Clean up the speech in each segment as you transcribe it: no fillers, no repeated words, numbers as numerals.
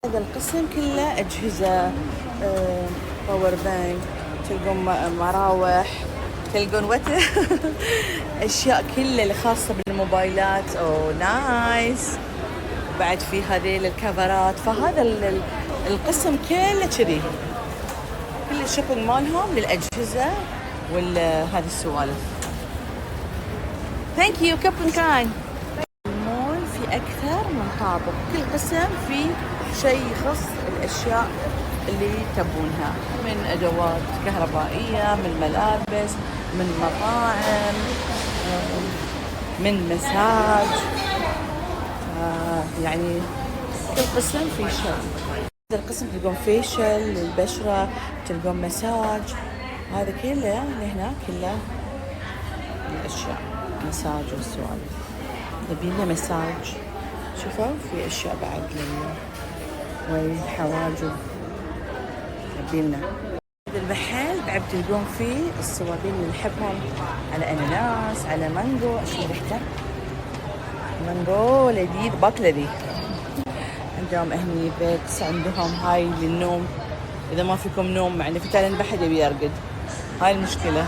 هذا القسم كله أجهزة، باور بانك، تلقون مراوح، تلقون أشياء كلها اللي خاصة بالموبايلات. أوه نايس. بعد في هذيل الكفرات. فهذا القسم كله كذي، كل الشوبينج مالهم للأجهزة هذه السوالف. ثانك يو كابتن كان. المول في أكثر من طابق، كل قسم في شيء يخص الأشياء اللي تبونها، من أدوات كهربائية، من ملابس، من مطاعم، من مساج. يعني كل قسم في شيء. هذا القسم تلقون فيشل للبشرة، تلقون مساج. هذا كله هنا كله الأشياء مساج والسوالف. نبينا مساج. شوفوا في أشياء بعد والحواجب نبينا. هذا المحل بعد تلقون فيه الصوابين اللي نحبهم، على أناناس، على مانجو. أشوف ريحته مانجو لذيذ، باك لذيذ. عندهم هني بيكس، عندهم هاي للنوم إذا ما فيكم نوم، مع إنه في تالين بحد يبي يرقد، هاي المشكلة.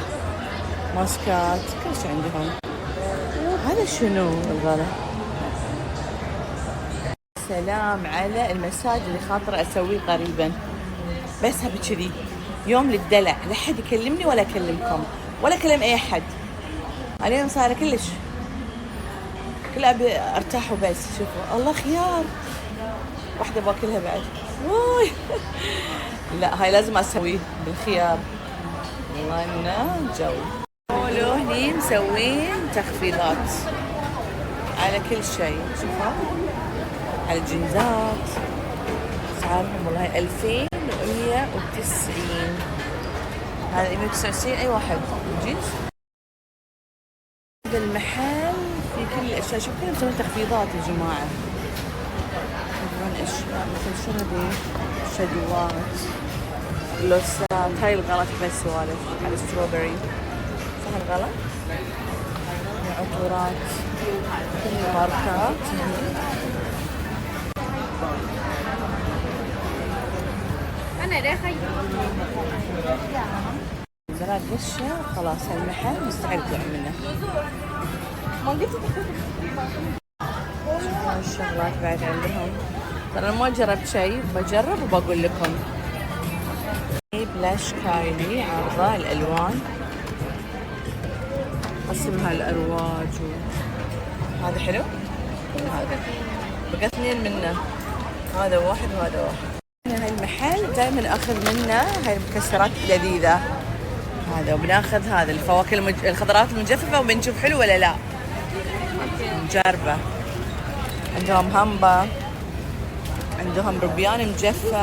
ماسكات، كل شيء عندهم. هذا شنو الغلا؟ سلام على المساج اللي خاطر أسويه قريبا، بس هبي كذي يوم للدلع، لا حد يكلمني ولا أكلمكم ولا أكلم أي حد. اليوم صار كلش كل أبي أرتاح وبس. شوفوا الله، خيار واحدة باكلها بعد. واي لا هاي لازم أسويه بالخيار. والله إنه جو. قولوا هني مسوين تخفيضات على كل شيء. شوفوا على الجنزات أسعارهم والله 2190. هذا 199 أي واحد جنس. هذا المحل في كل الأشياء. شوف كلهم مسوين تخفيضات يا جماعة. يجيبون أشياء مثل شنو ذي، شدوات، لوسات. هاي الغلط بس سوالف على الستروبري. صح الغلط؟ عطورات، كل ماركات. زرار قشة. خلاص هالمحل مستعد منه. الشغلات بعد عندهم. ترى ما جربت شيء، بجرب وبقول لكم. بلاش كايلي عرضة الألوان، قسمها الأرواج هذا حلو. هذا بقى 2 منه، هذا واحد وهذا واحد. هاي المحل دائما اخذ منه هاي المكسرات لذيذة. هذا وبناخذ هذا الفواكه الخضروات المجففة وبنشوف حلو ولا لا. نجربه. عندهم همبا، عندهم روبيان مجفف.